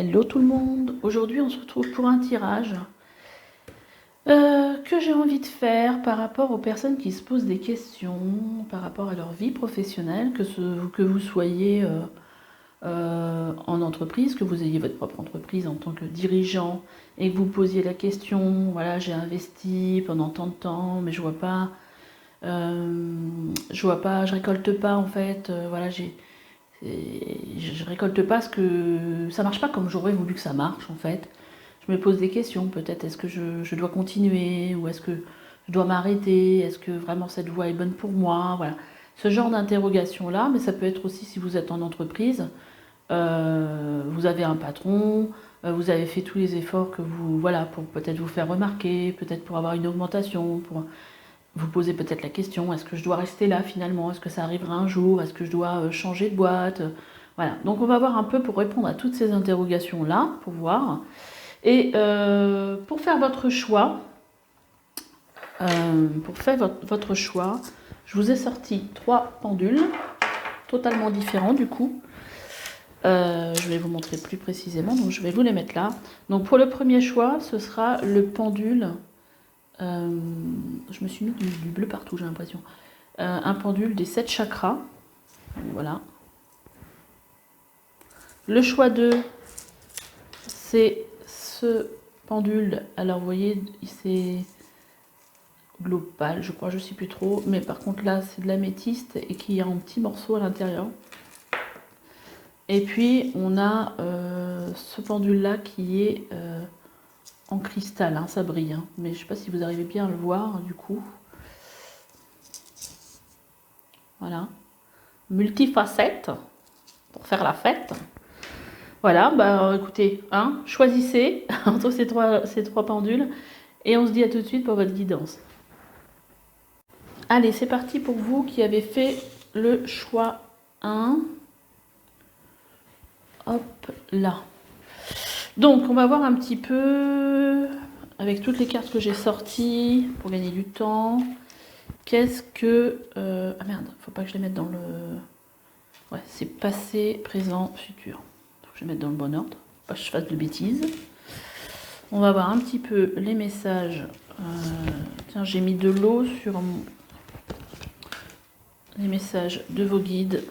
Hello tout le monde, aujourd'hui on se retrouve pour un tirage que j'ai envie de faire par rapport aux personnes qui se posent des questions, par rapport à leur vie professionnelle, que vous soyez en entreprise, que vous ayez votre propre entreprise en tant que dirigeant et que vous posiez la question, voilà j'ai investi pendant tant de temps mais je récolte pas en fait, voilà je récolte pas ce que ça marche pas comme j'aurais voulu que ça marche en fait. Je me pose des questions, peut-être est-ce que je dois continuer ou est-ce que je dois m'arrêter, est-ce que vraiment cette voie est bonne pour moi, voilà. Ce genre d'interrogation là, mais ça peut être aussi si vous êtes en entreprise, vous avez un patron, vous avez fait tous les efforts que vous, voilà, pour peut-être vous faire remarquer, peut-être pour avoir une augmentation, pour vous posez peut-être la question, est-ce que je dois rester là finalement? Est-ce que ça arrivera un jour? Est-ce que je dois changer de boîte? Voilà, donc on va voir un peu pour répondre à toutes ces interrogations-là, pour voir. Et pour faire votre choix, je vous ai sorti 3 pendules, totalement différents du coup. Je vais vous montrer plus précisément, donc je vais vous les mettre là. Donc pour le premier choix, ce sera le pendule. Je me suis mis du bleu partout, j'ai l'impression. Un pendule des 7 chakras. Voilà. Le choix 2, c'est ce pendule. Alors, vous voyez, c'est global, je crois, je ne sais plus trop. Mais par contre, là, c'est de l'améthyste et qui a un petit morceau à l'intérieur. Et puis, on a ce pendule-là qui est en cristal. Hein, ça brille. Hein. Mais je ne sais pas si vous arrivez bien à le voir, du coup. Voilà. Multifacette pour faire la fête. Voilà, bah écoutez, hein, choisissez entre ces trois pendules et on se dit à tout de suite pour votre guidance. Allez, c'est parti pour vous qui avez fait le choix 1. Hop là. Donc, on va voir un petit peu, avec toutes les cartes que j'ai sorties, pour gagner du temps, qu'est-ce que... ah merde, faut pas que je les mette dans le... Ouais, c'est passé, présent, futur. Faut que je les mette dans le bon ordre, pas que je fasse de bêtises. On va voir un petit peu les messages. Tiens, j'ai mis de l'eau sur les messages de vos guides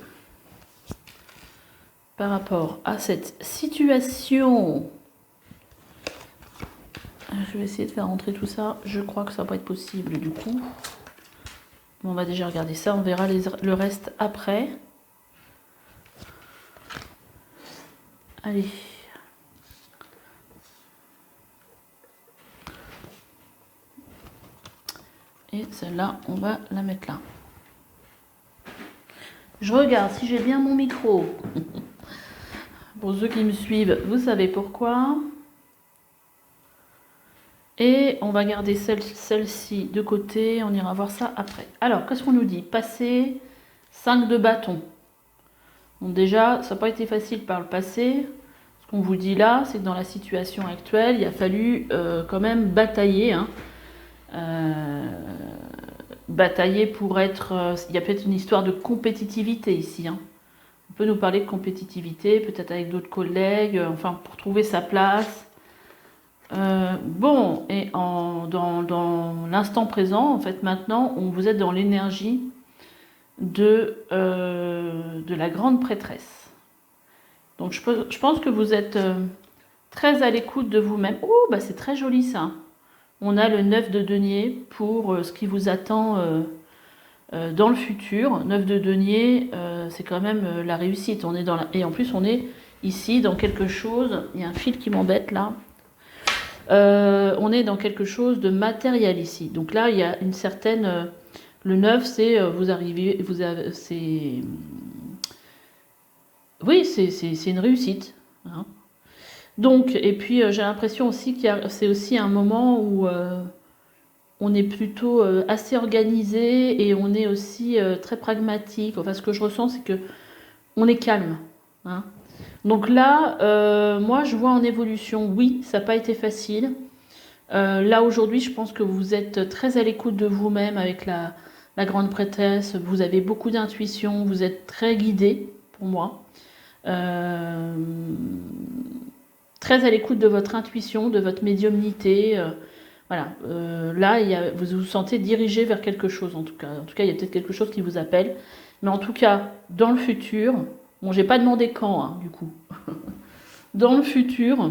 par rapport à cette situation. Je vais essayer de faire rentrer tout ça. Je crois que ça va pas être possible du coup. On va déjà regarder ça. On verra le reste après. Allez. Et celle-là, on va la mettre là. Je regarde si j'ai bien mon micro. Pour ceux qui me suivent, vous savez pourquoi. Et on va garder celle-ci de côté. On ira voir ça après. Alors, qu'est-ce qu'on nous dit? Passer 5 de bâton. Donc déjà, ça n'a pas été facile par le passé. Ce qu'on vous dit là, c'est que dans la situation actuelle, il a fallu quand même batailler. Hein. Batailler pour être... il y a peut-être une histoire de compétitivité ici. Hein. On peut nous parler de compétitivité, peut-être avec d'autres collègues, enfin pour trouver sa place. Bon, et dans l'instant présent, en fait maintenant, vous êtes dans l'énergie de la grande prêtresse. Donc je pense que vous êtes très à l'écoute de vous-même. Oh, bah c'est très joli ça. On a le 9 de denier pour ce qui vous attend dans le futur. 9 de denier, c'est quand même la réussite. On est dans et en plus, on est ici dans quelque chose. Il y a un fil qui m'embête là. On est dans quelque chose de matériel ici. Donc là, il y a une certaine... le 9, c'est vous arrivez... c'est... Oui, c'est une réussite. Hein. Donc, et puis j'ai l'impression aussi c'est aussi un moment où on est plutôt assez organisé et on est aussi très pragmatique. Enfin, ce que je ressens, c'est que on est calme. Hein. Donc là, moi, je vois en évolution. Oui, ça n'a pas été facile. Là, aujourd'hui, je pense que vous êtes très à l'écoute de vous-même avec la grande prêtresse. Vous avez beaucoup d'intuition. Vous êtes très guidé, pour moi. très à l'écoute de votre intuition, de votre médiumnité. Voilà, là, vous vous sentez dirigé vers quelque chose, en tout cas. En tout cas, il y a peut-être quelque chose qui vous appelle. Mais en tout cas, dans le futur, bon, j'ai pas demandé quand, hein, du coup. Dans le futur,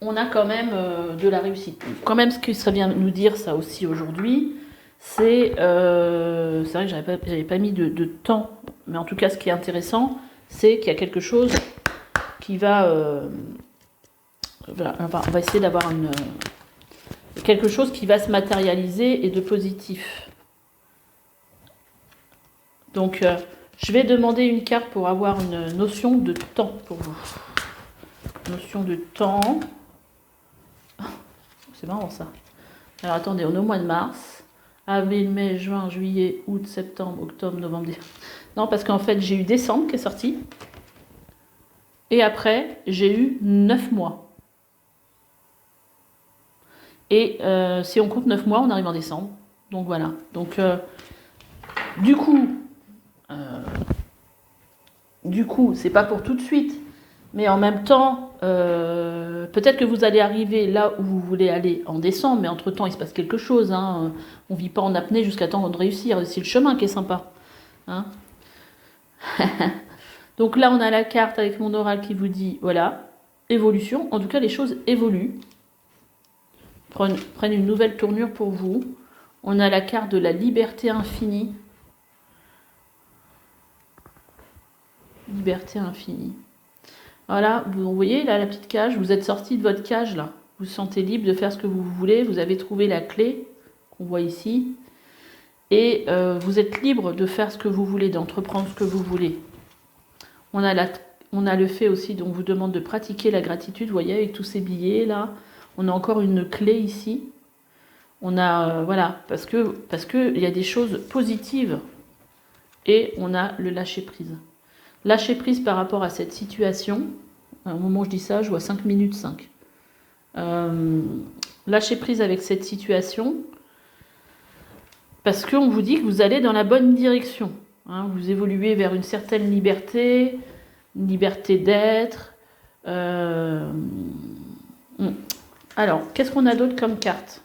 on a quand même de la réussite. Quand même, ce que ça vient nous dire, ça aussi, aujourd'hui, c'est vrai que j'avais pas mis de temps, mais en tout cas, ce qui est intéressant, c'est qu'il y a quelque chose qui va... voilà, on va essayer d'avoir quelque chose qui va se matérialiser et de positif. Donc, je vais demander une carte pour avoir une notion de temps pour vous. Notion de temps. C'est marrant ça. Alors attendez, on est au mois de mars. Avril, mai, juin, juillet, août, septembre, octobre, novembre, décembre. Non, parce qu'en fait, j'ai eu décembre qui est sorti. Et après, j'ai eu 9 mois. Et si on compte 9 mois, on arrive en décembre. Donc voilà. Donc, du coup, c'est pas pour tout de suite. Mais en même temps, peut-être que vous allez arriver là où vous voulez aller en décembre, mais entre-temps, il se passe quelque chose. Hein. On ne vit pas en apnée jusqu'à temps de réussir. C'est le chemin qui est sympa. Hein. Donc là, on a la carte avec mon oral qui vous dit, voilà, évolution. En tout cas, les choses évoluent. Prennent une nouvelle tournure pour vous. On a la carte de la liberté infinie. Liberté infinie. Voilà, vous voyez là la petite cage, vous êtes sorti de votre cage là. Vous vous sentez libre de faire ce que vous voulez, vous avez trouvé la clé qu'on voit ici. Et vous êtes libre de faire ce que vous voulez, d'entreprendre ce que vous voulez. On a le fait aussi, dont on vous demande de pratiquer la gratitude, vous voyez, avec tous ces billets là. On a encore une clé ici. On a, voilà, parce que il y a des choses positives. Et on a le lâcher prise. Lâcher prise par rapport à cette situation. Au moment où je dis ça, je vois 5 minutes 5. Lâcher prise avec cette situation. Parce qu'on vous dit que vous allez dans la bonne direction. Hein, vous évoluez vers une certaine liberté, une liberté d'être. Alors, qu'est-ce qu'on a d'autre comme carte ?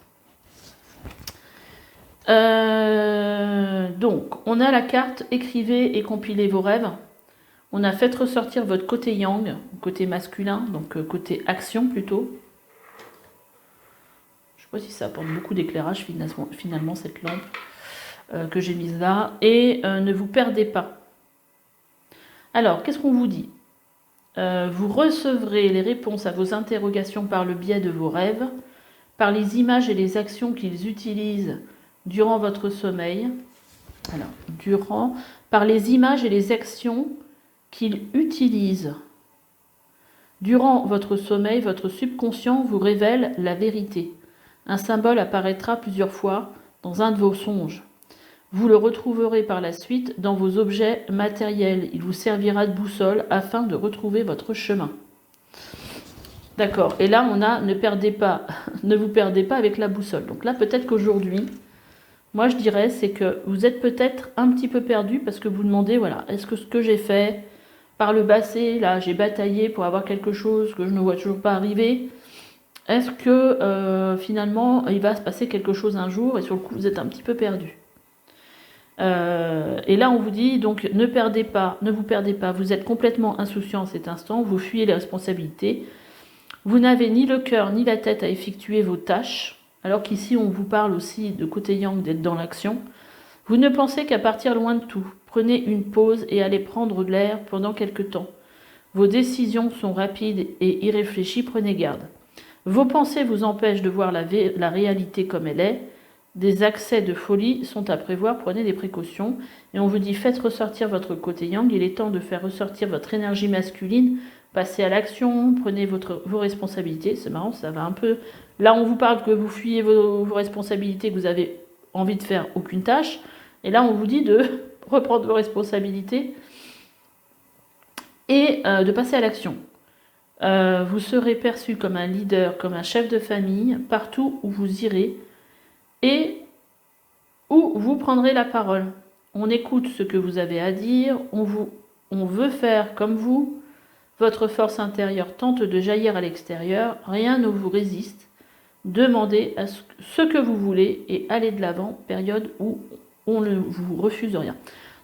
Donc, on a la carte « Écrivez et compilez vos rêves ». On a « Faites ressortir votre côté yang », côté masculin, donc côté action plutôt. Je ne sais pas si ça apporte beaucoup d'éclairage finalement, cette lampe que j'ai mise là. Et ne vous perdez pas. Alors, qu'est-ce qu'on vous dit ? Vous recevrez les réponses à vos interrogations par le biais de vos rêves, par les images et les actions qu'ils utilisent durant votre sommeil. Alors, par les images et les actions qu'ils utilisent durant votre sommeil, votre subconscient vous révèle la vérité. Un symbole apparaîtra plusieurs fois dans un de vos songes. Vous le retrouverez par la suite dans vos objets matériels. Il vous servira de boussole afin de retrouver votre chemin. D'accord. Et là, on a ne perdez pas, ne vous perdez pas avec la boussole. Donc là, peut-être qu'aujourd'hui, moi je dirais, c'est que vous êtes peut-être un petit peu perdu parce que vous demandez, voilà, est-ce que ce que j'ai fait par le passé, là, j'ai bataillé pour avoir quelque chose que je ne vois toujours pas arriver. Est-ce que finalement, il va se passer quelque chose un jour et sur le coup, vous êtes un petit peu perdu. Et là, on vous dit, donc, ne vous perdez pas, vous êtes complètement insouciant en cet instant, vous fuyez les responsabilités, vous n'avez ni le cœur ni la tête à effectuer vos tâches, alors qu'ici, on vous parle aussi de côté yang, d'être dans l'action. Vous ne pensez qu'à partir loin de tout. Prenez une pause et allez prendre de l'air pendant quelque temps. Vos décisions sont rapides et irréfléchies, prenez garde. Vos pensées vous empêchent de voir la réalité comme elle est. Des accès de folie sont à prévoir, prenez des précautions. Et on vous dit, faites ressortir votre côté yang, il est temps de faire ressortir votre énergie masculine, passez à l'action, prenez vos responsabilités. C'est marrant, ça va un peu... Là, on vous parle que vous fuyez vos responsabilités, que vous avez envie de faire aucune tâche. Et là, on vous dit de reprendre vos responsabilités et de passer à l'action. Vous serez perçu comme un leader, comme un chef de famille, partout où vous irez et où vous prendrez la parole. On écoute ce que vous avez à dire, on veut faire comme vous, Votre force intérieure tente de jaillir à l'extérieur, rien ne vous résiste. Demandez ce que vous voulez et allez de l'avant, période où on ne vous refuse rien.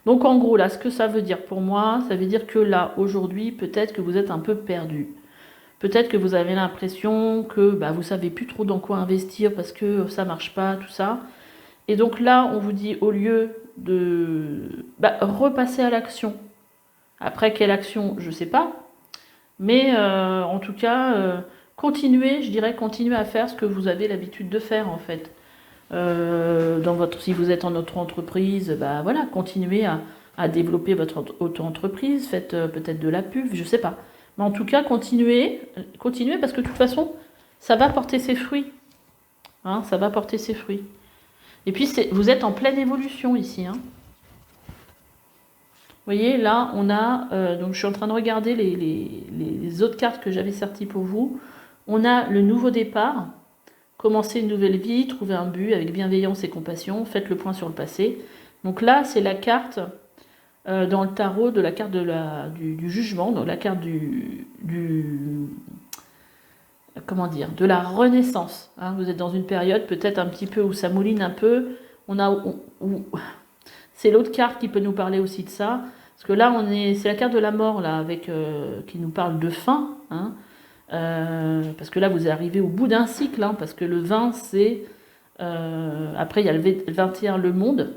Donc en gros, là, ce que ça veut dire pour moi, ça veut dire que là, aujourd'hui, peut-être que vous êtes un peu perdu. Peut-être que vous avez l'impression que vous ne savez plus trop dans quoi investir parce que ça ne marche pas, tout ça. Et donc là, on vous dit, au lieu de repasser à l'action. Après, quelle action, je ne sais pas. Mais en tout cas, continuez, je dirais, continuez à faire ce que vous avez l'habitude de faire, en fait. Si vous êtes en auto-entreprise, voilà, continuez à développer votre auto-entreprise, faites peut-être de la pub, je sais pas. Mais en tout cas, continuez parce que de toute façon, ça va porter ses fruits. Hein, ça va porter ses fruits. Et puis, vous êtes en pleine évolution ici. Hein. Vous voyez, là, on a... donc, je suis en train de regarder les autres cartes que j'avais sorties pour vous. On a le nouveau départ. Commencer une nouvelle vie, trouver un but avec bienveillance et compassion. Faites le point sur le passé. Donc là, c'est la carte dans le tarot de la carte du jugement, donc la carte comment dire, de la renaissance. Hein. Vous êtes dans une période peut-être un petit peu où ça mouline un peu. C'est l'autre carte qui peut nous parler aussi de ça. Parce que là, c'est la carte de la mort là, qui nous parle de fin. Hein. Parce que là, vous arrivez au bout d'un cycle. Hein, parce que le 20, c'est... après, il y a le 21, le monde.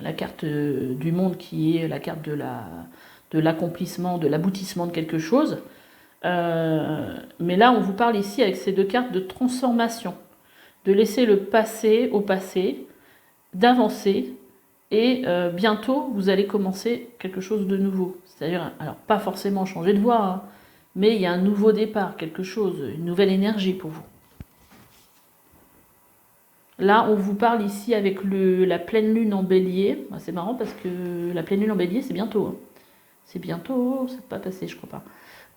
La carte du monde qui est la carte de l'accomplissement, de l'aboutissement de quelque chose. Mais là, on vous parle ici avec ces deux cartes de transformation. De laisser le passé au passé, d'avancer. Et bientôt, vous allez commencer quelque chose de nouveau. C'est-à-dire, alors pas forcément changer de voie, hein, mais il y a un nouveau départ, quelque chose, une nouvelle énergie pour vous. Là, on vous parle ici avec la pleine lune en bélier. C'est marrant parce que la pleine lune en bélier, c'est bientôt. Hein. C'est bientôt, ça ne pas passé, je crois pas.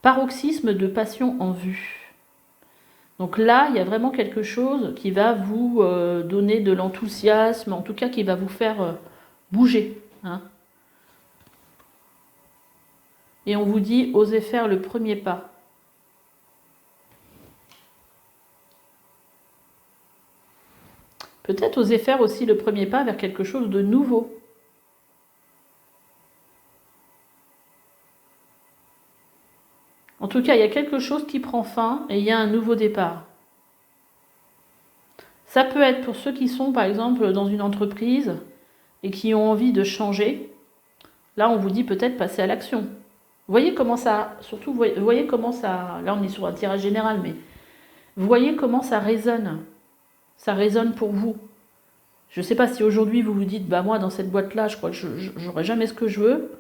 Paroxysme de passion en vue. Donc là, il y a vraiment quelque chose qui va vous donner de l'enthousiasme, en tout cas qui va vous faire bouger. Hein. Et on vous dit, osez faire le premier pas. Peut-être oser faire aussi le premier pas vers quelque chose de nouveau. En tout cas, il y a quelque chose qui prend fin et il y a un nouveau départ. Ça peut être pour ceux qui sont, par exemple, dans une entreprise et qui ont envie de changer. Là, on vous dit peut-être passer à l'action. Vous voyez comment ça... Surtout, vous voyez comment ça... Là, on est sur un tirage général, mais... Vous voyez comment ça résonne. Ça résonne pour vous. Je ne sais pas si aujourd'hui vous vous dites, moi dans cette boîte-là, je crois que je n'aurai jamais ce que je veux.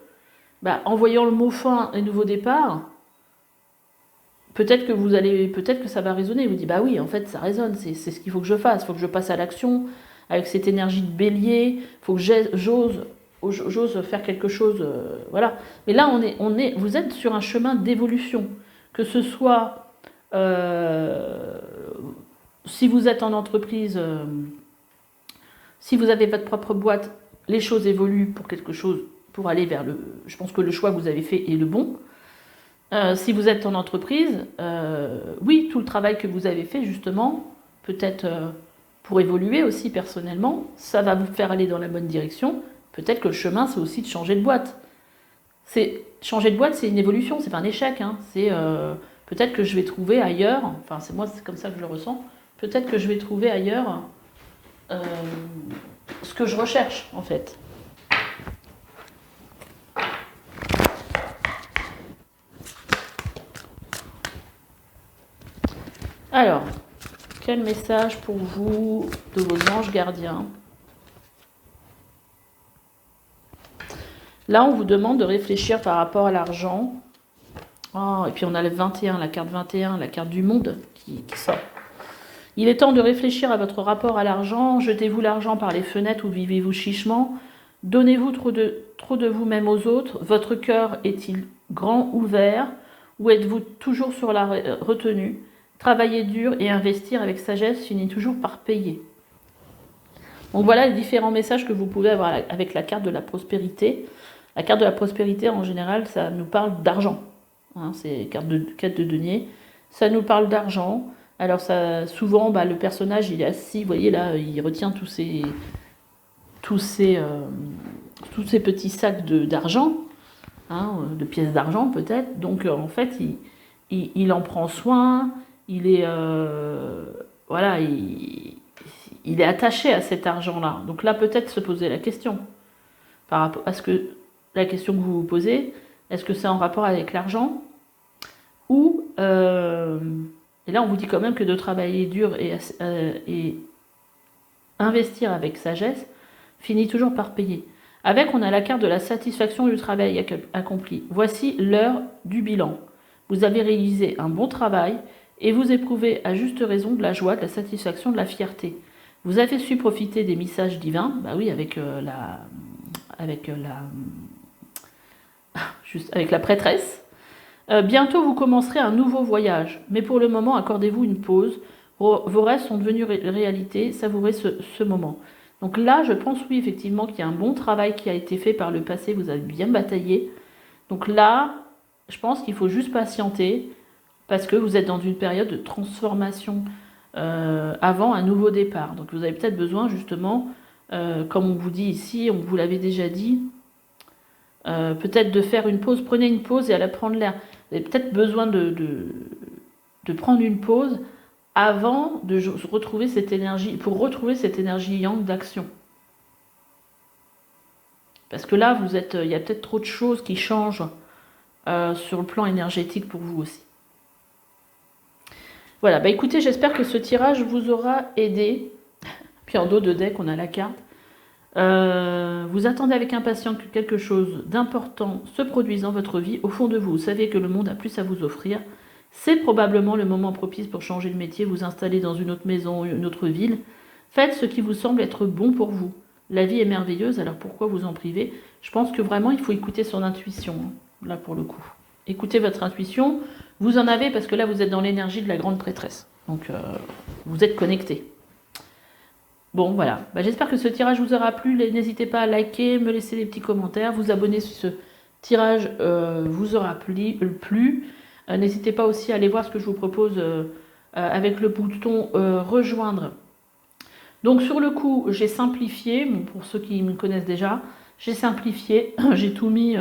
En voyant le mot fin et nouveau départ, peut-être que ça va résonner. Vous dites, oui, en fait, ça résonne, c'est ce qu'il faut que je fasse. Il faut que je passe à l'action avec cette énergie de bélier. Il faut que j'ose faire quelque chose. Voilà. Mais là, vous êtes sur un chemin d'évolution. Que ce soit... si vous êtes en entreprise, si vous avez votre propre boîte, les choses évoluent pour quelque chose, pour aller vers le... Je pense que le choix que vous avez fait est le bon. Si vous êtes en entreprise, oui, tout le travail que vous avez fait, justement, peut-être pour évoluer aussi personnellement, ça va vous faire aller dans la bonne direction. Peut-être que le chemin, c'est aussi de changer de boîte. Changer de boîte, c'est une évolution, c'est pas un échec. Hein. C'est peut-être que je vais trouver ailleurs, enfin, c'est comme ça que je le ressens, peut-être que je vais trouver ailleurs ce que je recherche, en fait. Alors, quel message pour vous de vos anges gardiens? Là, on vous demande de réfléchir par rapport à l'argent. Oh, et puis on a le 21, la carte 21, la carte du monde qui sort. Il est temps de réfléchir à votre rapport à l'argent. Jetez-vous l'argent par les fenêtres ou vivez-vous chichement? Donnez-vous trop de vous-même aux autres? Votre cœur est-il grand, ouvert? Ou êtes-vous toujours sur la retenue? Travailler dur et investir avec sagesse finit toujours par payer. Donc voilà les différents messages que vous pouvez avoir avec la carte de la prospérité. La carte de la prospérité, en général, ça nous parle d'argent. hein, c'est carte de denier. Ça nous parle d'argent. Alors ça, souvent, le personnage, il est assis, vous voyez là, il retient tous ces, tous ces petits sacs d'argent, hein, de pièces d'argent peut-être. Donc en fait, il en prend soin, il est, voilà, il est attaché à cet argent-là. Donc là, peut-être se poser la question, par rapport à la question que vous vous posez, est-ce que c'est en rapport avec l'argent ou, et là on vous dit quand même que de travailler dur et investir avec sagesse finit toujours par payer. Avec, on a la carte de la satisfaction du travail accompli. Voici l'heure du bilan. Vous avez réalisé un bon travail et vous éprouvez à juste raison de la joie, de la satisfaction, de la fierté. Vous avez su profiter des messages divins, bah oui, avec la prêtresse. Bientôt, vous commencerez un nouveau voyage, mais pour le moment, accordez-vous une pause. Vos rêves sont devenus réalité, savourez ce moment. Donc là, je pense, oui, effectivement, qu'il y a un bon travail qui a été fait par le passé, vous avez bien bataillé. Donc là, je pense qu'il faut juste patienter, parce que vous êtes dans une période de transformation avant un nouveau départ. Donc vous avez peut-être besoin, justement, comme on vous dit ici, on vous l'avait déjà dit, peut-être de faire une pause, prenez une pause et allez prendre l'air. Vous avez peut-être besoin de prendre une pause avant de retrouver cette énergie, pour retrouver cette énergie yang d'action. Parce que là, il y a peut-être trop de choses qui changent sur le plan énergétique pour vous aussi. Voilà, écoutez, j'espère que ce tirage vous aura aidé. Puis en dos de deck, on a la carte. Vous attendez avec impatience que quelque chose d'important se produise dans votre vie. Au fond de vous, vous savez que le monde a plus à vous offrir. C'est probablement le moment propice pour changer de métier, vous installer dans une autre maison, une autre ville. Faites ce qui vous semble être bon pour vous. La vie est merveilleuse, alors pourquoi vous en priver? Je pense que vraiment, il faut écouter son intuition, hein, là pour le coup. Écoutez votre intuition. Vous en avez parce que là, vous êtes dans l'énergie de la grande prêtresse. Donc, vous êtes connecté. Bon, voilà. J'espère que ce tirage vous aura plu. N'hésitez pas à liker, me laisser des petits commentaires, vous abonner si ce tirage vous aura plu. N'hésitez pas aussi à aller voir ce que je vous propose avec le bouton rejoindre. Donc sur le coup, j'ai simplifié, bon, pour ceux qui me connaissent déjà, j'ai simplifié, j'ai tout mis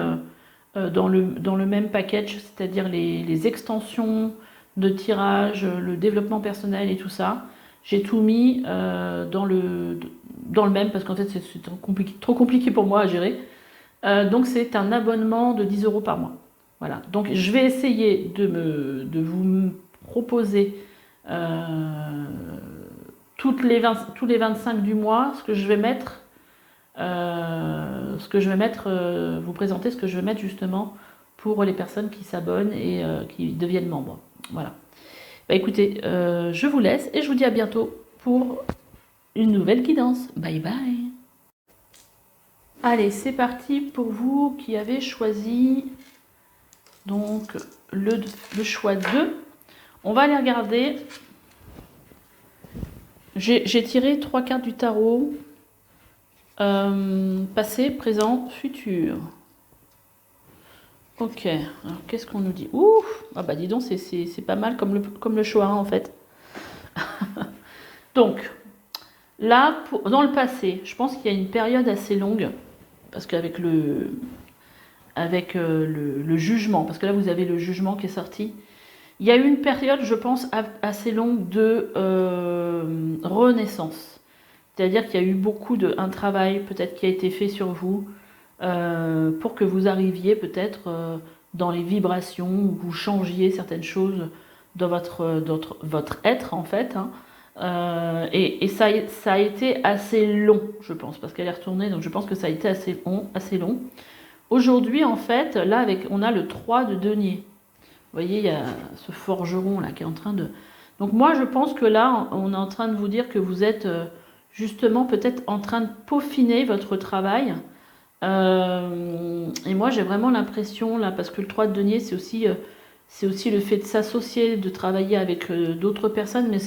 dans le même package, c'est-à-dire les extensions de tirage, le développement personnel et tout ça. J'ai tout mis dans le même parce qu'en fait c'est trop compliqué pour moi à gérer. Donc c'est un abonnement de 10 € par mois. Voilà. Donc je vais essayer de vous proposer tous les 25 du mois ce que je vais mettre, vous présenter ce que je vais mettre justement pour les personnes qui s'abonnent et qui deviennent membres. Voilà. Écoutez, je vous laisse et je vous dis à bientôt pour une nouvelle guidance. Bye bye. Allez, c'est parti pour vous qui avez choisi donc le choix 2. On va aller regarder. J'ai tiré 3 cartes du tarot. Passé, présent, futur. Ok, alors qu'est-ce qu'on nous dit? Ouf, ah dis donc, c'est pas mal comme le choix en fait. Donc, là, dans le passé, je pense qu'il y a une période assez longue, parce qu'avec le jugement, parce que là vous avez le jugement qui est sorti, il y a eu une période, je pense, assez longue de renaissance. C'est-à-dire qu'il y a eu un travail peut-être qui a été fait sur vous, pour que vous arriviez peut-être dans les vibrations, où vous changiez certaines choses dans votre être en fait. Hein. Et ça a été assez long, je pense, parce qu'elle est retournée, donc je pense que ça a été assez long. Aujourd'hui, en fait, là, on a le 3 de denier. Vous voyez, il y a ce forgeron là qui est en train de... Donc moi, je pense que là, on est en train de vous dire que vous êtes justement peut-être en train de peaufiner votre travail. Et moi, j'ai vraiment l'impression, là, parce que le 3 de denier, c'est aussi le fait de s'associer, de travailler avec d'autres personnes, mais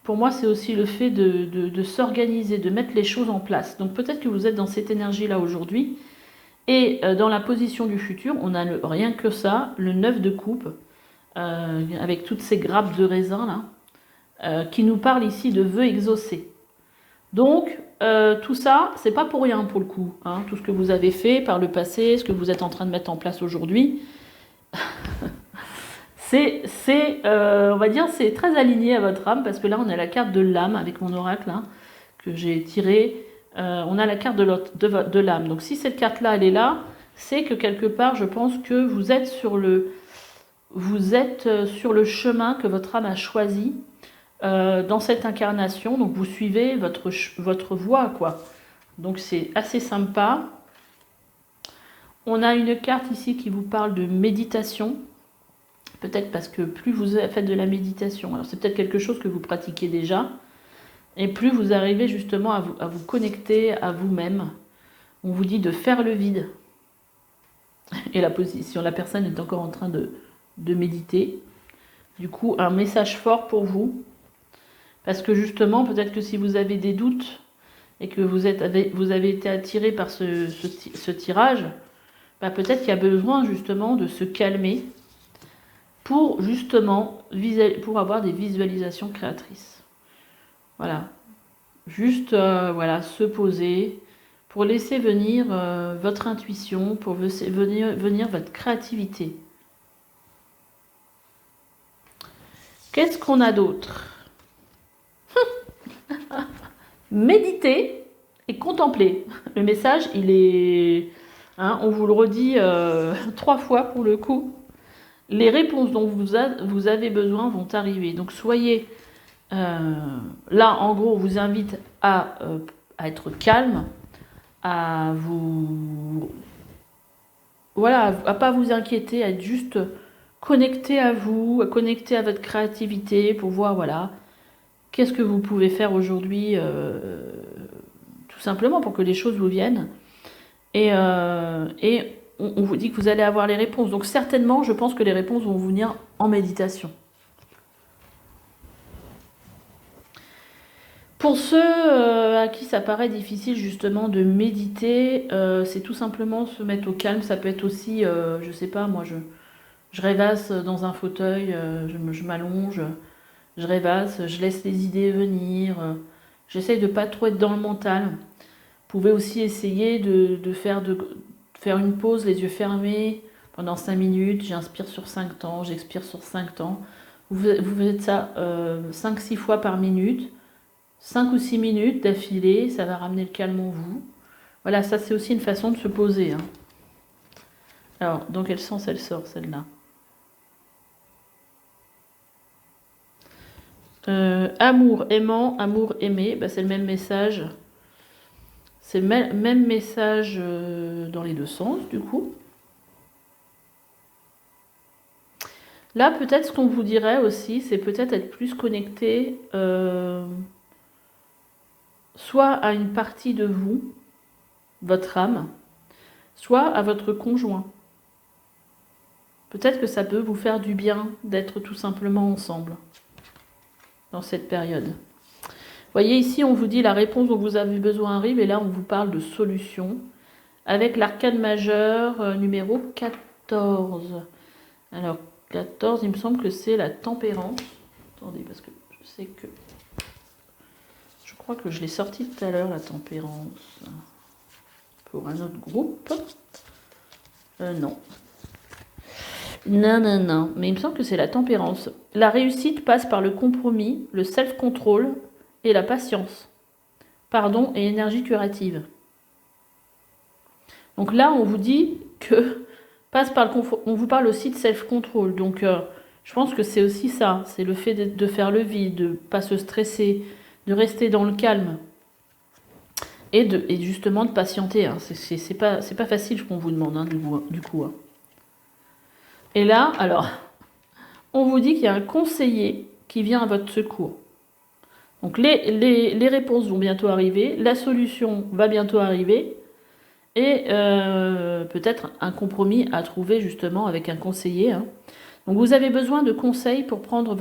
pour moi, c'est aussi le fait de s'organiser, de mettre les choses en place. Donc peut-être que vous êtes dans cette énergie-là aujourd'hui, Et dans la position du futur, on a rien que ça, le 9 de coupe, avec toutes ces grappes de raisin là, qui nous parle ici de vœux exaucés. Donc, tout ça, c'est pas pour rien pour le coup. Hein, tout ce que vous avez fait par le passé, ce que vous êtes en train de mettre en place aujourd'hui, on va dire, c'est très aligné à votre âme, parce que là, on a la carte de l'âme avec mon oracle hein, que j'ai tiré. On a la carte de l'âme. Donc, si cette carte-là, elle est là, c'est que quelque part, je pense que vous êtes sur le chemin que votre âme a choisi dans cette incarnation. Donc, vous suivez votre voie, quoi. Donc, c'est assez sympa. On a une carte ici qui vous parle de méditation. Peut-être parce que plus vous faites de la méditation, alors c'est peut-être quelque chose que vous pratiquez déjà, et plus vous arrivez justement à vous connecter à vous-même. On vous dit de faire le vide. Et la position, la personne est encore en train de méditer. Du coup, un message fort pour vous. Parce que justement, peut-être que si vous avez des doutes et que vous avez été attiré par ce tirage, bah peut-être qu'il y a besoin justement de se calmer pour justement pour avoir des visualisations créatrices. Voilà. Juste voilà, se poser pour laisser venir votre intuition, pour venir votre créativité. Qu'est-ce qu'on a d'autre? Méditer et contempler. Le message, il est... Hein, on vous le redit 3 fois pour le coup. Les réponses dont vous avez besoin vont arriver. Donc soyez... là, en gros, on vous invite à être calme, à vous... Voilà, à pas vous inquiéter, à être juste connecté à vous, à connecter à votre créativité pour voir, voilà, qu'est-ce que vous pouvez faire aujourd'hui, tout simplement pour que les choses vous viennent. Et on vous dit que vous allez avoir les réponses. Donc certainement, je pense que les réponses vont vous venir en méditation. Pour ceux à qui ça paraît difficile justement de méditer, c'est tout simplement se mettre au calme. Ça peut être aussi, je sais pas, moi je rêvasse dans un fauteuil, je m'allonge, je rêvasse, je laisse les idées venir. J'essaye de pas trop être dans le mental. Vous pouvez aussi essayer de faire une pause, les yeux fermés, pendant 5 minutes. J'inspire sur 5 temps, j'expire sur 5 temps. Vous faites ça 5-6 fois par minute. 5 ou 6 minutes d'affilée, ça va ramener le calme en vous. Voilà, ça c'est aussi une façon de se poser. Hein. Alors, dans quel sens elle sort, celle-là? Amour, aimant, amour, aimé, bah, c'est le même message. C'est le même message dans les deux sens, du coup. Là, peut-être ce qu'on vous dirait aussi, c'est peut-être être plus connecté... soit à une partie de vous, votre âme, soit à votre conjoint. Peut-être que ça peut vous faire du bien d'être tout simplement ensemble dans cette période. Vous voyez ici, on vous dit la réponse dont vous avez besoin arrive, et là on vous parle de solution avec l'arcane majeur numéro 14. Alors 14, il me semble que c'est la tempérance. Attendez, parce que je sais que... Je crois que je l'ai sorti tout à l'heure, la tempérance. Pour un autre groupe. Non. Non. Mais il me semble que c'est la tempérance. La réussite passe par le compromis, le self-control et la patience. Pardon et énergie curative. Donc là, on vous dit que on vous parle aussi de self-control. Donc je pense que c'est aussi ça. C'est le fait de faire le vide, de ne pas se stresser, de rester dans le calme. Et justement de patienter. Hein. C'est pas facile ce qu'on vous demande, hein, du coup. Hein. Et là, alors, on vous dit qu'il y a un conseiller qui vient à votre secours. Donc les réponses vont bientôt arriver, la solution va bientôt arriver, et peut-être un compromis à trouver justement avec un conseiller. Hein. Donc vous avez besoin de conseils pour prendre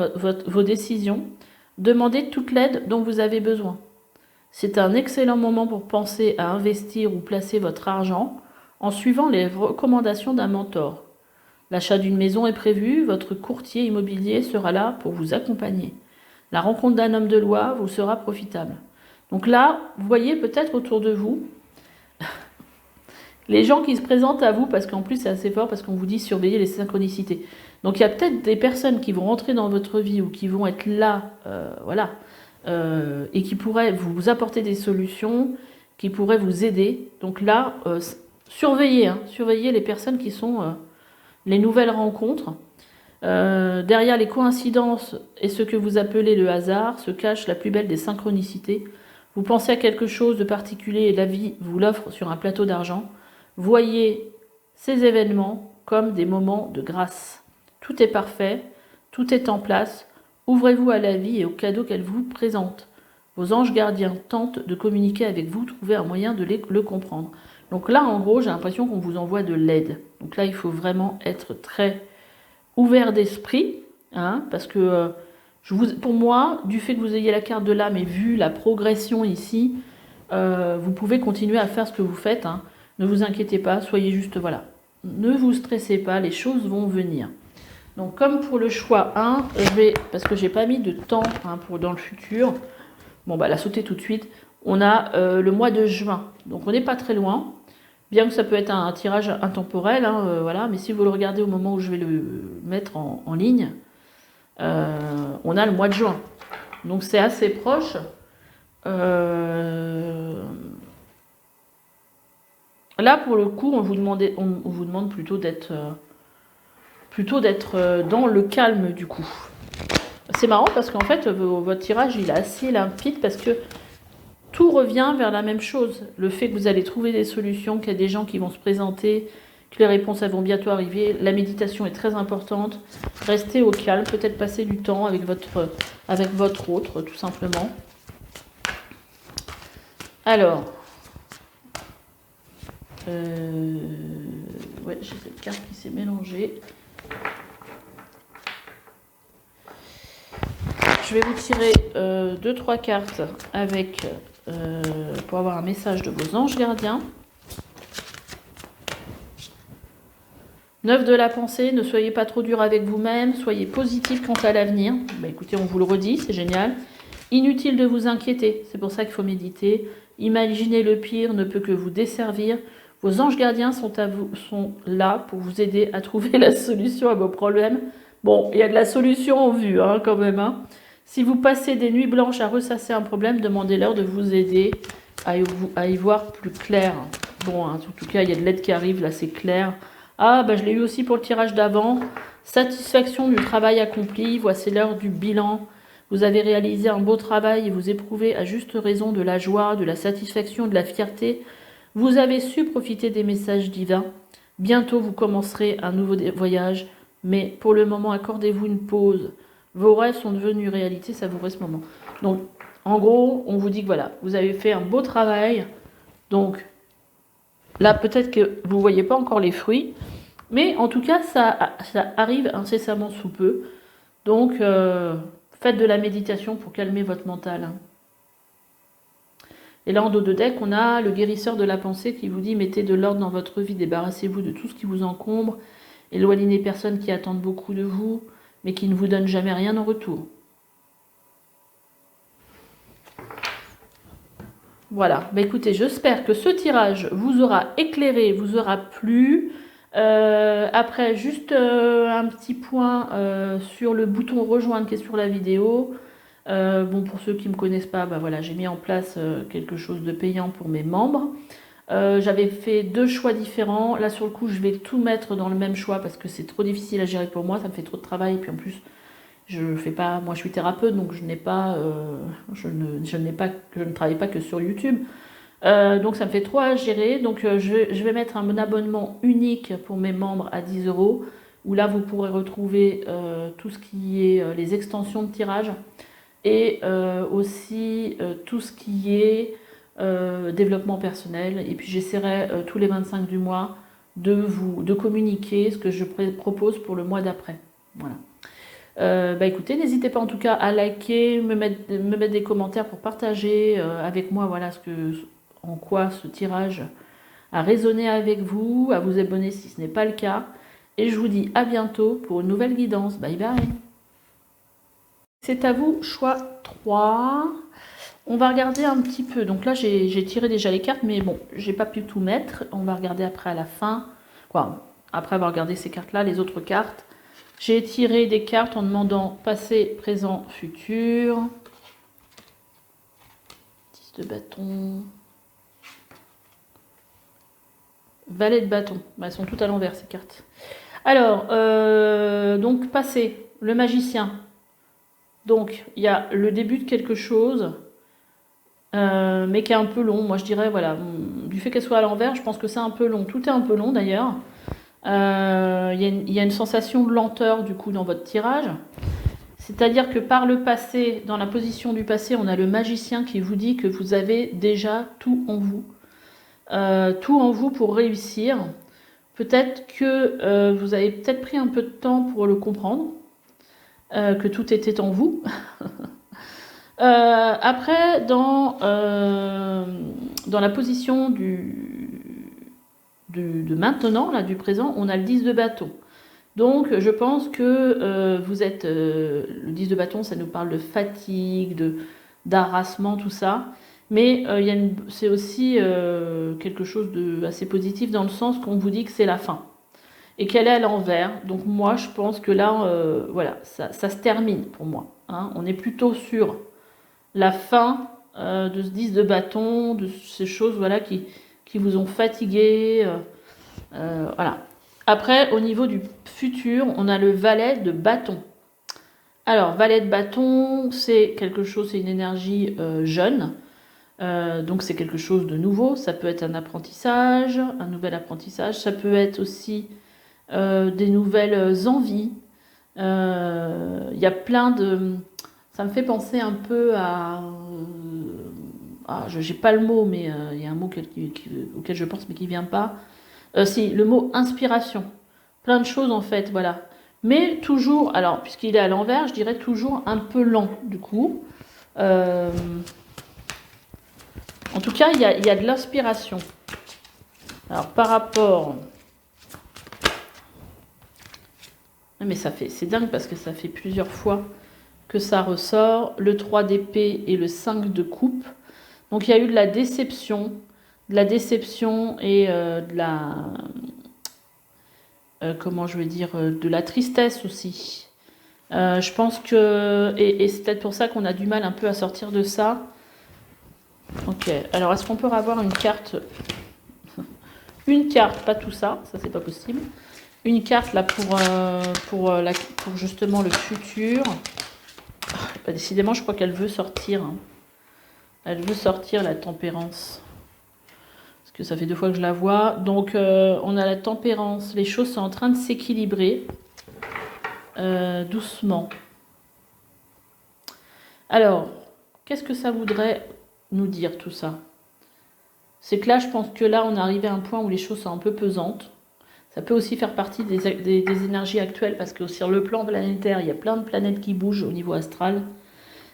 vos décisions. Demandez toute l'aide dont vous avez besoin. C'est un excellent moment pour penser à investir ou placer votre argent en suivant les recommandations d'un mentor. L'achat d'une maison est prévu, votre courtier immobilier sera là pour vous accompagner. La rencontre d'un homme de loi vous sera profitable. Donc là, vous voyez peut-être autour de vous les gens qui se présentent à vous, parce qu'en plus c'est assez fort, parce qu'on vous dit surveiller les synchronicités. Donc il y a peut-être des personnes qui vont rentrer dans votre vie ou qui vont être là, voilà, et qui pourraient vous apporter des solutions, qui pourraient vous aider. Donc là, surveillez, hein, surveillez les personnes qui sont les nouvelles rencontres. Derrière les coïncidences et ce que vous appelez le hasard se cache la plus belle des synchronicités. Vous pensez à quelque chose de particulier et la vie vous l'offre sur un plateau d'argent. Voyez ces événements comme des moments de grâce. Tout est parfait, tout est en place. Ouvrez-vous à la vie et aux cadeaux qu'elle vous présente. Vos anges gardiens tentent de communiquer avec vous, trouvez un moyen de le comprendre. Donc là, en gros, j'ai l'impression qu'on vous envoie de l'aide. Donc là, il faut vraiment être très ouvert d'esprit, hein, parce que pour moi, du fait que vous ayez la carte de l'âme et vu la progression ici, vous pouvez continuer à faire ce que vous faites, hein. Ne vous inquiétez pas, soyez juste, voilà. Ne vous stressez pas, les choses vont venir. Donc comme pour le choix 1, parce que j'ai pas mis de temps, hein, pour dans le futur, bon bah la sauter tout de suite, on a le mois de juin. Donc on n'est pas très loin, bien que ça peut être un tirage intemporel, hein, voilà, mais si vous le regardez au moment où je vais le mettre en ligne, on a le mois de juin. Donc c'est assez proche. Là, pour le coup, on vous demande plutôt d'être dans le calme, du coup. C'est marrant parce qu'en fait, votre tirage, il est assez limpide parce que tout revient vers la même chose. Le fait que vous allez trouver des solutions, qu'il y a des gens qui vont se présenter, que les réponses elles vont bientôt arriver. La méditation est très importante. Restez au calme, peut-être passer du temps avec votre autre, tout simplement. Alors... ouais, j'ai cette carte qui s'est mélangée. Je vais vous tirer 2-3 cartes avec pour avoir un message de vos anges gardiens. 9 de la pensée, ne soyez pas trop dur avec vous-même, soyez positif quant à l'avenir. Bah, écoutez, on vous le redit, c'est génial. Inutile de vous inquiéter, c'est pour ça qu'il faut méditer. Imaginez le pire ne peut que vous desservir. Vos anges gardiens sont là pour vous aider à trouver la solution à vos problèmes. Bon, il y a de la solution en vue, hein, quand même. Hein. Si vous passez des nuits blanches à ressasser un problème, demandez-leur de vous aider à y voir plus clair. Bon, hein, en tout cas, il y a de l'aide qui arrive, là c'est clair. Ah, bah, je l'ai eu aussi pour le tirage d'avant. Satisfaction du travail accompli, voici l'heure du bilan. Vous avez réalisé un beau travail et vous éprouvez à juste raison de la joie, de la satisfaction, de la fierté. Vous avez su profiter des messages divins. Bientôt, vous commencerez un nouveau voyage, mais pour le moment, accordez-vous une pause. Vos rêves sont devenus réalité, savourez ce moment. Donc, en gros, on vous dit que voilà, vous avez fait un beau travail. Donc, là, peut-être que vous ne voyez pas encore les fruits, mais en tout cas, ça arrive incessamment sous peu. Donc, faites de la méditation pour calmer votre mental. Et là, en dos de deck, on a le guérisseur de la pensée qui vous dit « Mettez de l'ordre dans votre vie, débarrassez-vous de tout ce qui vous encombre, éloignez les personnes qui attendent beaucoup de vous, mais qui ne vous donnent jamais rien en retour. » Voilà, bah écoutez, j'espère que ce tirage vous aura éclairé, vous aura plu. Après, juste un petit point sur le bouton rejoindre qui est sur la vidéo. Bon, pour ceux qui ne me connaissent pas, bah voilà, j'ai mis en place quelque chose de payant pour mes membres. J'avais fait 2 choix différents. Là, sur le coup, je vais tout mettre dans le même choix parce que c'est trop difficile à gérer pour moi. Ça me fait trop de travail. Et puis en plus, je moi, je suis thérapeute, donc je ne travaille pas que sur YouTube. Donc ça me fait trop à gérer. Donc je vais mettre un abonnement unique pour mes membres à 10 €, où là, vous pourrez retrouver tout ce qui est les extensions de tirage. Et aussi tout ce qui est développement personnel. Et puis j'essaierai tous les 25 du mois de communiquer ce que je propose pour le mois d'après. Voilà. Bah écoutez, n'hésitez pas en tout cas à liker, me mettre des commentaires pour partager avec moi voilà en quoi ce tirage à résonner avec vous, à vous abonner si ce n'est pas le cas. Et je vous dis à bientôt pour une nouvelle guidance. Bye bye. C'est à vous, choix 3. On va regarder un petit peu. Donc là, j'ai tiré déjà les cartes, mais bon, j'ai pas pu tout mettre. On va regarder après à la fin. Quoi, après avoir regardé ces cartes-là, les autres cartes. J'ai tiré des cartes en demandant passé, présent, futur. 10 de bâton. Valet de bâton. Bah, elles sont toutes à l'envers, ces cartes. Alors, donc passé, le magicien. Donc, il y a le début de quelque chose, mais qui est un peu long. Moi, je dirais, voilà, du fait qu'elle soit à l'envers, je pense que c'est un peu long. Tout est un peu long, d'ailleurs. Il y a une sensation de lenteur, du coup, dans votre tirage. C'est-à-dire que par le passé, dans la position du passé, on a le magicien qui vous dit que vous avez déjà tout en vous. Tout en vous pour réussir. Peut-être que vous avez peut-être pris un peu de temps pour le comprendre, que tout était en vous. Après, dans la position de maintenant, là, du présent, on a le 10 de bâton. Donc, je pense que vous êtes... le 10 de bâton, ça nous parle de fatigue, d'harassement, tout ça. Mais c'est aussi quelque chose d'assez positif dans le sens qu'on vous dit que c'est la fin. Et qu'elle est à l'envers. Donc moi, je pense que là, voilà, ça se termine pour moi. Hein. On est plutôt sur la fin de ce 10 de bâton, de ces choses voilà, qui vous ont fatigué. Voilà. Après, au niveau du futur, on a le valet de bâton. Alors, valet de bâton, c'est quelque chose, c'est une énergie jeune. Donc c'est quelque chose de nouveau. Ça peut être un apprentissage, un nouvel apprentissage. Ça peut être aussi des nouvelles envies. Il y a plein de... Ça me fait penser un peu à... je n'ai pas le mot, mais il y a un mot auquel je pense, mais qui ne vient pas. Si, le mot inspiration. Plein de choses, en fait, voilà. Mais toujours, alors, puisqu'il est à l'envers, je dirais toujours un peu lent, du coup. En tout cas, il y a de l'inspiration. Alors, par rapport... Mais c'est dingue parce que ça fait plusieurs fois que ça ressort. Le 3 d'épée et le 5 de coupe. Donc, il y a eu de la déception et de la... comment je vais dire, de la tristesse aussi. Je pense que... Et c'est peut-être pour ça qu'on a du mal un peu à sortir de ça. Ok, alors est-ce qu'on peut avoir une carte... Une carte, pas tout ça, ça c'est pas possible. Une carte là pour justement le futur. Bah, décidément, je crois qu'elle veut sortir. Hein. Elle veut sortir la tempérance. Parce que ça fait 2 fois que je la vois. Donc, on a la tempérance. Les choses sont en train de s'équilibrer. Doucement. Alors, qu'est-ce que ça voudrait nous dire tout ça? C'est que là, je pense que là, on est arrivé à un point où les choses sont un peu pesantes. Ça peut aussi faire partie des énergies actuelles, parce que sur le plan planétaire, il y a plein de planètes qui bougent au niveau astral,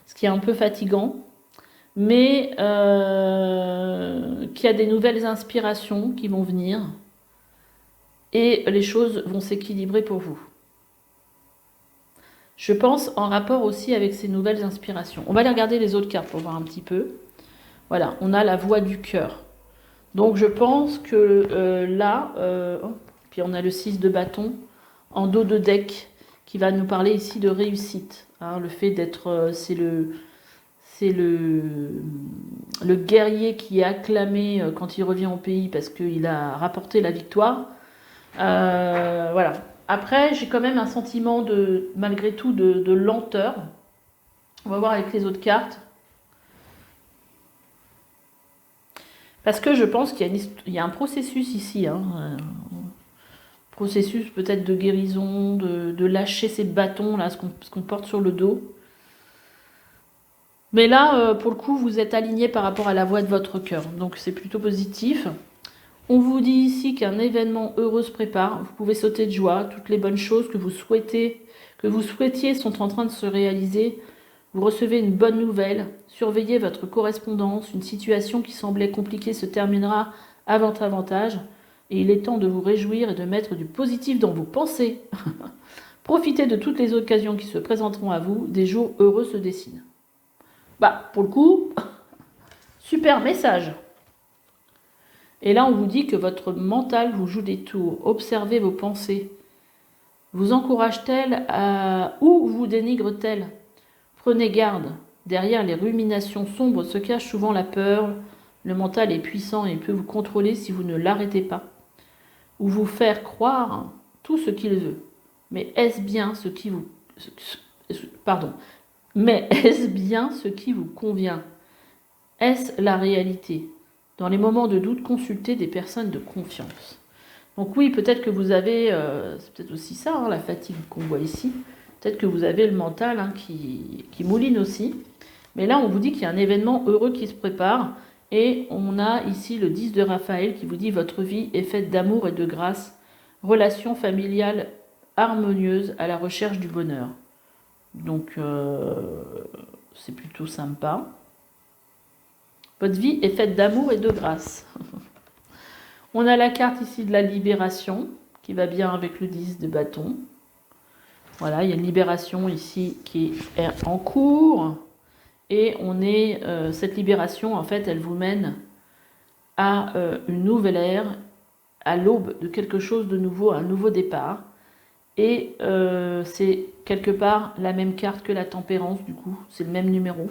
ce qui est un peu fatigant, mais qu'il y a des nouvelles inspirations qui vont venir, et les choses vont s'équilibrer pour vous. Je pense en rapport aussi avec ces nouvelles inspirations. On va aller regarder les autres cartes pour voir un petit peu. Voilà, on a la voix du cœur. Donc je pense que là... Puis on a le 6 de bâton en dos de deck qui va nous parler ici de réussite. Hein, le fait d'être... c'est le guerrier qui est acclamé quand il revient au pays parce qu'il a rapporté la victoire. Voilà. Après, j'ai quand même un sentiment malgré tout de lenteur. On va voir avec les autres cartes. Parce que je pense qu'il y a un processus ici. Hein, processus peut-être de guérison, de lâcher ces bâtons, là, ce qu'on porte sur le dos. Mais là, pour le coup, vous êtes aligné par rapport à la voix de votre cœur. Donc c'est plutôt positif. On vous dit ici qu'un événement heureux se prépare. Vous pouvez sauter de joie. Toutes les bonnes choses que vous souhaitiez sont en train de se réaliser. Vous recevez une bonne nouvelle. Surveillez votre correspondance. Une situation qui semblait compliquée se terminera à votre avantage. Et il est temps de vous réjouir et de mettre du positif dans vos pensées. Profitez de toutes les occasions qui se présenteront à vous. Des jours heureux se dessinent. Bah, pour le coup, super message. Et là, on vous dit que votre mental vous joue des tours. Observez vos pensées. Vous encourage-t-elle ou vous dénigre-t-elle? Prenez garde. Derrière les ruminations sombres se cache souvent la peur. Le mental est puissant et peut vous contrôler si vous ne l'arrêtez pas. Ou vous faire croire tout ce qu'il veut. Mais est-ce bien ce qui vous... Pardon. Mais est-ce bien ce qui vous convient? Est-ce la réalité? Dans les moments de doute, consultez des personnes de confiance. Donc oui, peut-être que vous avez, c'est peut-être aussi ça, hein, la fatigue qu'on voit ici, peut-être que vous avez le mental hein, qui mouline aussi. Mais là, on vous dit qu'il y a un événement heureux qui se prépare. Et on a ici le 10 de Raphaël qui vous dit « Votre vie est faite d'amour et de grâce, relation familiale harmonieuse à la recherche du bonheur. » Donc, c'est plutôt sympa. Votre vie est faite d'amour et de grâce. On a la carte ici de la libération, qui va bien avec le 10 de bâton. Voilà, il y a une libération ici qui est en cours. Et on est, cette libération, en fait, elle vous mène à une nouvelle ère, à l'aube de quelque chose de nouveau, un nouveau départ. Et c'est quelque part la même carte que la tempérance, du coup, c'est le même numéro.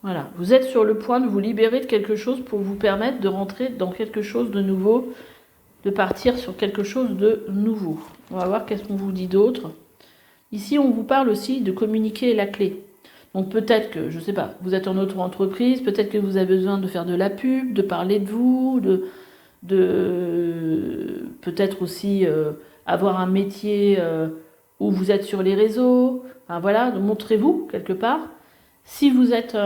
Voilà, vous êtes sur le point de vous libérer de quelque chose pour vous permettre de rentrer dans quelque chose de nouveau, de partir sur quelque chose de nouveau. On va voir qu'est-ce qu'on vous dit d'autre. Ici, on vous parle aussi de communiquer la clé. Donc peut-être que, je ne sais pas, vous êtes en auto-entreprise, peut-être que vous avez besoin de faire de la pub, de parler de vous, peut-être aussi avoir un métier où vous êtes sur les réseaux. Enfin, voilà, montrez-vous quelque part. Si vous êtes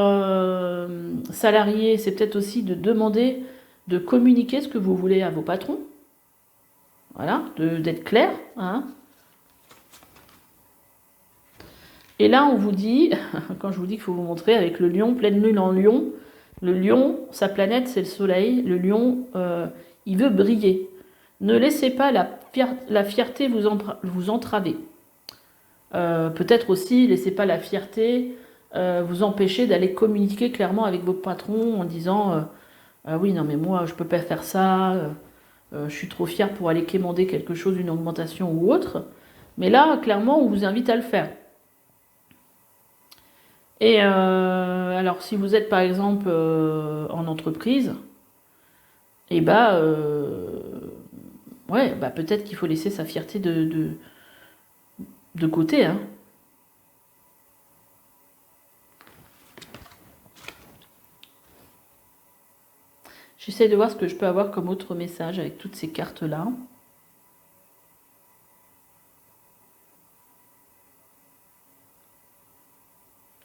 salarié, c'est peut-être aussi de demander, de communiquer ce que vous voulez à vos patrons. Voilà, d'être clair. Hein. Et là, on vous dit, quand je vous dis qu'il faut vous montrer avec le lion, pleine lune en lion, le lion, sa planète, c'est le soleil. Le lion, il veut briller. Ne laissez pas la fierté vous entraver. Peut-être aussi, laissez pas la fierté vous empêcher d'aller communiquer clairement avec vos patrons en disant oui, non, mais moi, je peux pas faire ça, je suis trop fière pour aller quémander quelque chose, une augmentation ou autre. Mais là, clairement, on vous invite à le faire. Et alors, si vous êtes par exemple en entreprise, et ouais, peut-être qu'il faut laisser sa fierté de côté. Hein. J'essaie de voir ce que je peux avoir comme autre message avec toutes ces cartes-là. En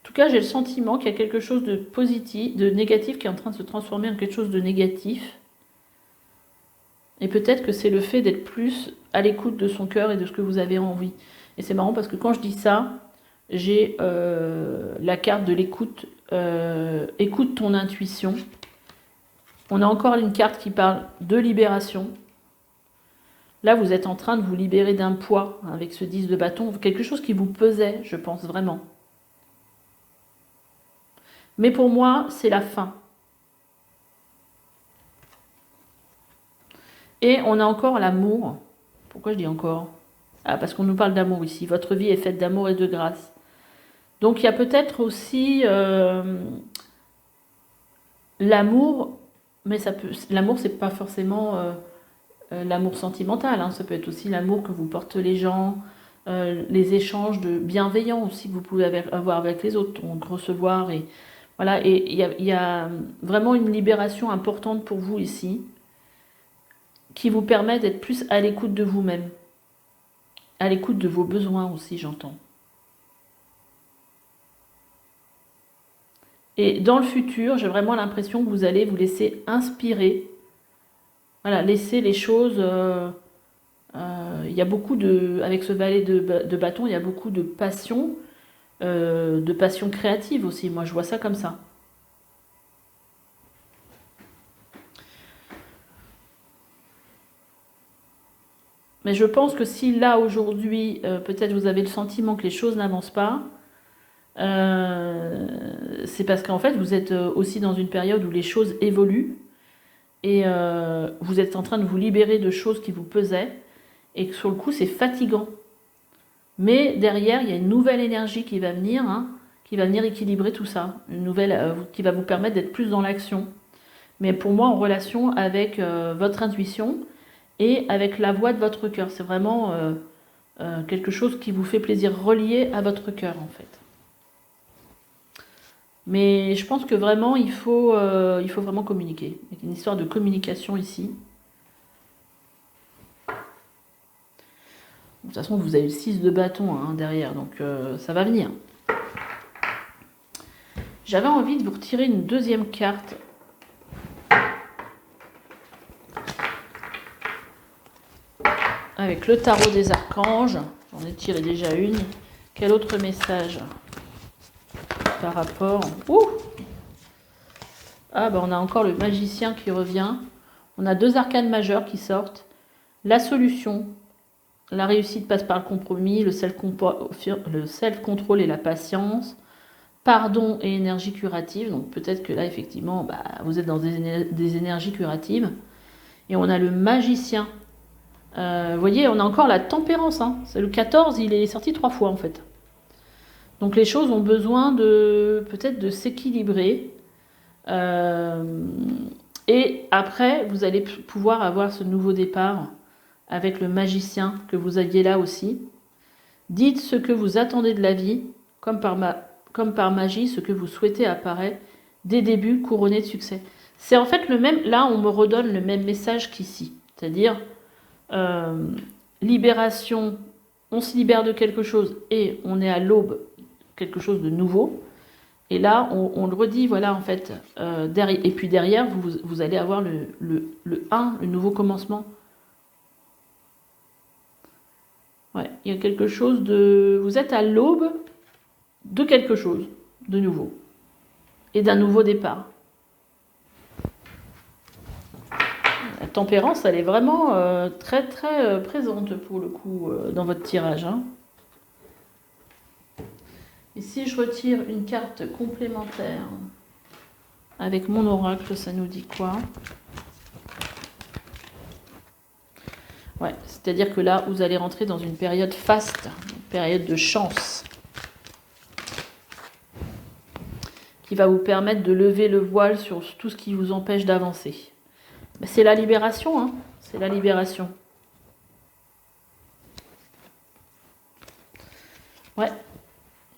tout cas, j'ai le sentiment qu'il y a quelque chose de positif, de négatif qui est en train de se transformer en quelque chose de négatif. Et peut-être que c'est le fait d'être plus à l'écoute de son cœur et de ce que vous avez envie. Et c'est marrant parce que quand je dis ça, j'ai la carte de l'écoute. Écoute ton intuition. On a encore une carte qui parle de libération. Là, vous êtes en train de vous libérer d'un poids avec ce 10 de bâton. Quelque chose qui vous pesait, je pense vraiment. Mais pour moi, c'est la fin. Et on a encore l'amour. Pourquoi je dis encore? Ah, parce qu'on nous parle d'amour ici. Votre vie est faite d'amour et de grâce. Donc, il y a peut-être aussi l'amour, mais l'amour, c'est pas forcément l'amour sentimental. Hein. Ça peut être aussi l'amour que vous portent les gens, les échanges de bienveillants aussi que vous pouvez avoir avec les autres, donc recevoir. Et voilà, et il y a vraiment une libération importante pour vous ici, qui vous permet d'être plus à l'écoute de vous-même, à l'écoute de vos besoins aussi, j'entends. Et dans le futur, j'ai vraiment l'impression que vous allez vous laisser inspirer. Voilà, laisser les choses... il y a beaucoup de... Avec ce valet de bâton, il y a beaucoup de passion. de passion créative aussi. Moi, je vois ça comme ça. Mais je pense que si là, aujourd'hui, peut-être vous avez le sentiment que les choses n'avancent pas, c'est parce qu'en fait, vous êtes aussi dans une période où les choses évoluent et vous êtes en train de vous libérer de choses qui vous pesaient et que sur le coup, c'est fatigant. Mais derrière, il y a une nouvelle énergie qui va venir, hein, qui va venir équilibrer tout ça, une nouvelle qui va vous permettre d'être plus dans l'action. Mais pour moi, en relation avec votre intuition et avec la voix de votre cœur. C'est vraiment quelque chose qui vous fait plaisir, relié à votre cœur en fait. Mais je pense que vraiment, il faut vraiment communiquer. Il y a une histoire de communication ici. De toute façon, vous avez le 6 de bâton hein, derrière, donc ça va venir. J'avais envie de vous retirer une deuxième carte. Avec le tarot des archanges. J'en ai tiré déjà une. Quel autre message par rapport... Ouh ah, ben on a encore le magicien qui revient. On a deux arcanes majeures qui sortent. La solution. La réussite passe par le compromis, le self-control et la patience. Pardon et énergie curative. Donc peut-être que là, effectivement, bah, vous êtes dans des énergies curatives. Et on a le magicien. Vous voyez, on a encore la tempérance. Hein. C'est le 14, il est sorti 3 fois en fait. Donc les choses ont besoin de peut-être de s'équilibrer. Et après, vous allez pouvoir avoir ce nouveau départ avec le magicien que vous aviez là aussi. Dites ce que vous attendez de la vie, comme par magie, ce que vous souhaitez apparaît, des débuts couronnés de succès. C'est en fait le même, là on me redonne le même message qu'ici, c'est-à-dire libération, on se libère de quelque chose et on est à l'aube quelque chose de nouveau. Et là, on le redit, voilà, en fait, derrière, et puis derrière, vous allez avoir le 1, le nouveau commencement. Ouais, il y a quelque chose de... Vous êtes à l'aube de quelque chose de nouveau. Et d'un nouveau départ. La tempérance, elle est vraiment très, très présente, pour le coup, dans votre tirage. Hein. Et si je retire une carte complémentaire avec mon oracle, ça nous dit quoi? Ouais, c'est-à-dire que là, vous allez rentrer dans une période faste, une période de chance, qui va vous permettre de lever le voile sur tout ce qui vous empêche d'avancer. C'est la libération, hein, c'est la libération. Ouais.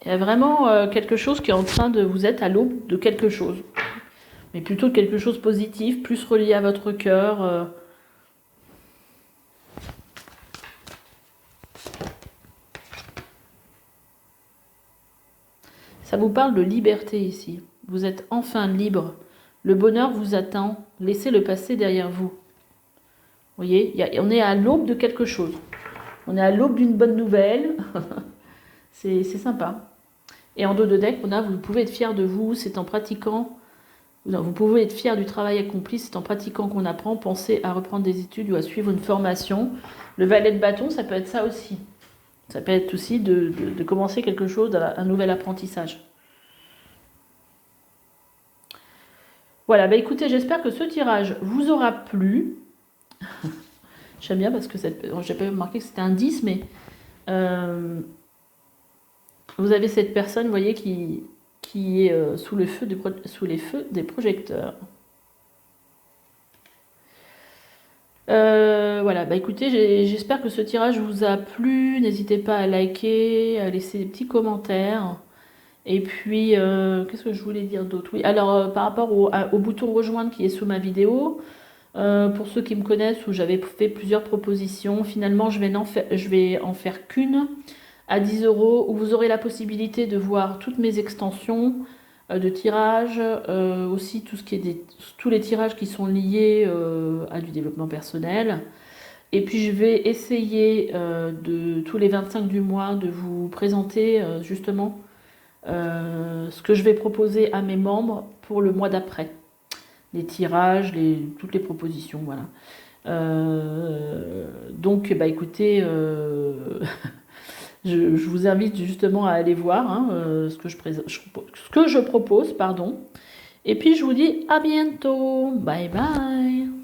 Il y a vraiment quelque chose qui est en train de... Vous êtes à l'aube de quelque chose. Mais plutôt quelque chose de positif, plus relié à votre cœur. Ça vous parle de liberté ici. Vous êtes enfin libre. Le bonheur vous attend. Laissez le passé derrière vous. Vous voyez, on est à l'aube de quelque chose. On est à l'aube d'une bonne nouvelle. C'est sympa. Et en dos de deck, on a vous pouvez être fier de vous, c'est en pratiquant. Vous pouvez être fier du travail accompli, c'est en pratiquant qu'on apprend. Pensez à reprendre des études ou à suivre une formation. Le valet de bâton, ça peut être ça aussi. Ça peut être aussi de commencer quelque chose, un nouvel apprentissage. Voilà, bah écoutez, j'espère que ce tirage vous aura plu. J'aime bien parce que j'ai pas remarqué que c'était un 10, mais vous avez cette personne, vous voyez, qui est sous les feux des projecteurs. Voilà, bah écoutez, j'espère que ce tirage vous a plu. N'hésitez pas à liker, à laisser des petits commentaires. Et puis, qu'est-ce que je voulais dire d'autre? Oui, alors par rapport au bouton rejoindre qui est sous ma vidéo, pour ceux qui me connaissent, où j'avais fait plusieurs propositions, finalement je vais en faire qu'une à 10 €, où vous aurez la possibilité de voir toutes mes extensions de tirage, aussi tout ce qui est tous les tirages qui sont liés à du développement personnel. Et puis je vais essayer de tous les 25 du mois de vous présenter justement ce que je vais proposer à mes membres pour le mois d'après. Les tirages, toutes les propositions, voilà. Donc, bah écoutez, je vous invite justement à aller voir hein, ce que je propose, pardon. Et puis je vous dis à bientôt. Bye bye.